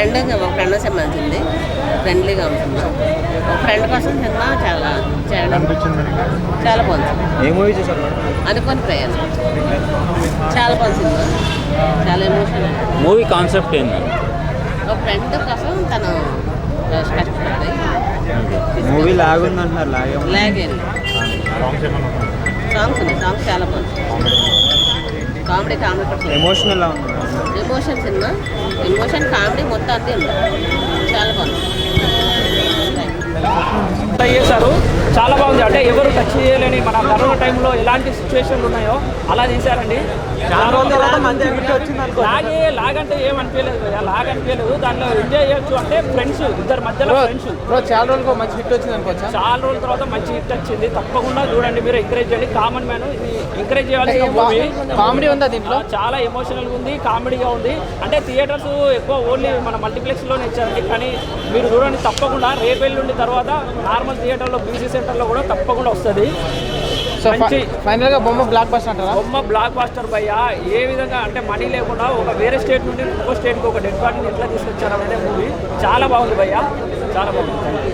Friend సంబంధించింది, ఫ్రెండ్లీగా ఉంటుంది. ఒక ఫ్రెండ్ కోసం సినిమా చాలా చాలా బాగుంది. ఏ మూవీ చూసారు? అనుకోని ప్రయాణం చాలా బాగుంది సినిమా, చాలా ఎమోషనల్. మూవీ కాన్సెప్ట్ ఏంటండి? ఒక ఫ్రెండ్ కోసం తను కష్టపడతాయి. మూవీ లాగుందంటున్నారు. లాగేది సాంగ్స్ ఉన్నాయి, సాంగ్స్ చాలా బాగుంది. కామెడీ కూడా ఎమోషనల్ ఉంది. ఎమోషన్ సినిమా, ఎమోషన్ కామెడీ మొత్తం అన్నీ ఉంది, చాలా బాగుంది. చేశారు, చాలా బాగుంది. అంటే ఎవరు టచ్ చేయలేని మన కరోనా టైంలో ఎలాంటి సిచ్యువేషన్లు ఉన్నాయో అలా తీశారండి. లాగ్ అంటే ఏమనిపించలేదు, లాగ్ అనిపించలేదు. దాంట్లో ఎంజాయ్ చేయొచ్చు. అంటే ఫ్రెండ్స్, ఇద్దరు మధ్యలో ఫ్రెండ్స్. చాలా రోజులకు మంచి హిట్ వచ్చింది అనుకోవచ్చు. చాలా రోజుల తర్వాత మంచి హిట్ వచ్చింది. తప్పకుండా చూడండి, మీరు ఎంకరేజ్ చేయండి. కామన్ మ్యాన్ ఇది ఎంకరేజ్ చేయాల్సిన మూవీ. కామెడీ ఉందా దీంట్లో? చాలా ఎమోషనల్గా ఉంది, కామెడీగా ఉంది. అంటే థియేటర్స్ ఎక్కువ ఓన్లీ మన మల్టీప్లెక్స్లోనే ఇచ్చారండి. కానీ మీరు చూడండి, తప్పకుండా రేపెల్లుండి తర్వాత నార్మల్ థియేటర్లో బీసీ సెంటర్లో కూడా తప్పకుండా వస్తుంది. ఫైనల్గా బొమ్మ బ్లాక్ బస్టర్ అంటారా? బొమ్మ బ్లాక్ బస్టర్ భయ్యా. ఏ విధంగా అంటే మనీ లేకుండా ఒక వేరే స్టేట్ నుండి ఇంకో స్టేట్కి ఒక డెడ్ బాడీని ఎట్లా తీసుకొచ్చారు అనే మూవీ చాలా బాగుంది భయ్యా, చాలా బాగుంది.